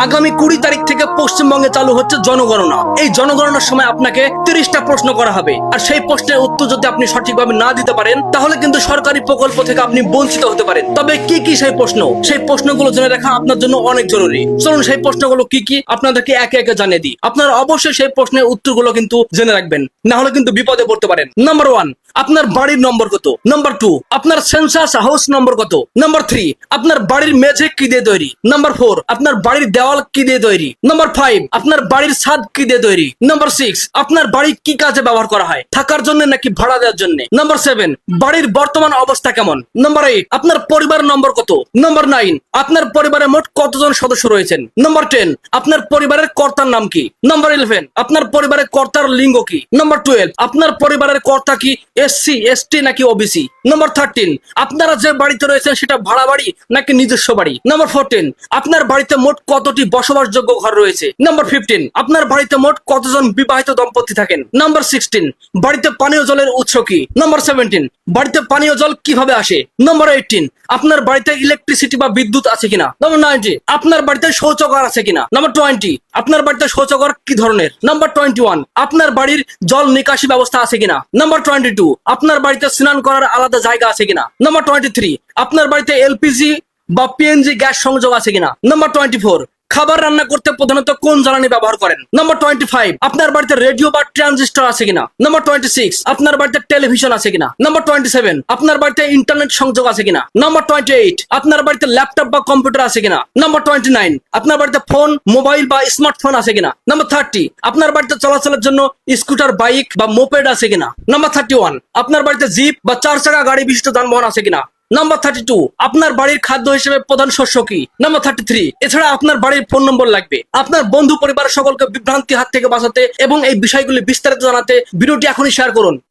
আগামী 20 তারিখ থেকে পশ্চিমবঙ্গে চালু হচ্ছে জনগণনা। এই জনগণনার সময় আপনাকে 30টা প্রশ্ন করা হবে, আর সেই প্রশ্নের উত্তর যদি আপনি সঠিকভাবে না দিতে পারেন তাহলে কিন্তু সরকারি প্রকল্প থেকে আপনি বঞ্চিত হতে পারেন। তবে কি কি সেই প্রশ্ন, সেই প্রশ্নগুলো জেনে রাখা আপনার জন্য অনেক জরুরি। চলুন সেই প্রশ্নগুলো কি কি আপনাদেরকে একে একে জানিয়ে দিই। আপনারা অবশ্যই সেই প্রশ্নের উত্তরগুলো কিন্তু জেনে রাখবেন, না হলে কিন্তু বিপদে পড়তে পারেন। নাম্বার 1, আপনার বাড়ির নম্বর কত? নাম্বার 2, আপনার সেন্সাস হাউস নম্বর কত? নাম্বার 3, আপনার বাড়ির মেঝে কি দিয়ে তৈরি? নাম্বার 4, আপনার বাড়ির দেওয়াল কি দিয়ে তৈরি? নাম্বার 5, আপনার বাড়ির ছাদ কি দিয়ে তৈরি? নাম্বার 6, আপনার বাড়ি কি কাজে ব্যবহার করা হয়, থাকার জন্য নাকি ভাড়া দেওয়ার জন্য? নাম্বার 7, বাড়ির বর্তমান অবস্থা কেমন? নাম্বার 8, আপনার পরিবার নম্বর কত? নাম্বার 9, আপনার পরিবারে মোট কতজন সদস্য রয়েছেন? নাম্বার 10, আপনার পরিবারের কর্তার নাম কি? নাম্বার 11, আপনার পরিবারের কর্তার লিঙ্গ কি? নাম্বার 12, আপনার পরিবারের কর্তা কি এসসি, এসটি নাকি ওবিসি? নাম্বার 13, আপনারা যে বাড়িতে রয়েছেন সেটা ভাড়া বাড়ি নাকি নিজস্ব বাড়ি? নাম্বার 14, আপনার বাড়িতে মোট কতটি বসবাসযোগ্য ঘর রয়েছে? নাম্বার 15, আপনার বাড়িতে মোট কতজন বিবাহিত দম্পতি থাকেন? নাম্বার 16, বাড়িতে পানীয় জলের উৎস কি? নাম্বার 17, বাড়িতে পানীয় জল কিভাবে আসে? নাম্বার 18, আপনার বাড়িতে ইলেকট্রিসিটি বা বিদ্যুৎ আছে কিনা? নাম্বার 19, আপনার বাড়িতে শৌচাগার আছে কিনা? নাম্বার 20, আপনার বাড়িতে শৌচাগার কি ধরনের? নাম্বার 21, আপনার বাড়ির জল নিকাশি ব্যবস্থা আছে কিনা? নাম্বার 22, আপনার বাড়িতে স্নান করার আলাদা জায়গা আছে কিনা? নাম্বার 23, আপনার বাড়িতে এলপিজি বা পিএনজি গ্যাস সংযোগ আছে কিনা? নাম্বার 24, খাবার রান্না করতে প্রধানত কোন জ্বালানি ব্যবহার করেন? নাম্বার 25, আপনার বাড়িতে রেডিও বা ট্রানজিস্টর আছে কিনা? নাম্বার 26, আপনার বাড়িতে টেলিভিশন আছে কিনা? নাম্বার 27, আপনার বাড়িতে ইন্টারনেট সংযোগ আছে কিনা? নাম্বার 28, আপনার বাড়িতে ল্যাপটপ বা কম্পিউটার আছে কিনা? নাম্বার 29, আপনার বাড়িতে ফোন, মোবাইল বা স্মার্টফোন আছে কিনা? নাম্বার 30, আপনার বাড়িতে চলাচলের জন্য স্কুটার, বাইক বা মোপেড আছে কিনা? নাম্বার 31, আপনার বাড়িতে জিপ বা 4 চাকা গাড়ি বিশিষ্ট যানবাহন আছে কিনা? নাম্বার 32, আপনার বাড়ির খাদ্য হিসেবে প্রধান শস্য কি? নাম্বার 33, এছাড়া আপনার বাড়ির ফোন নম্বর লাগবে। আপনার বন্ধু পরিবার সকলকে বিভ্রান্তির হাত থেকে বাঁচাতে এবং এই বিষয়গুলি বিস্তারিত জানাতে ভিডিওটি এখনই শেয়ার করুন।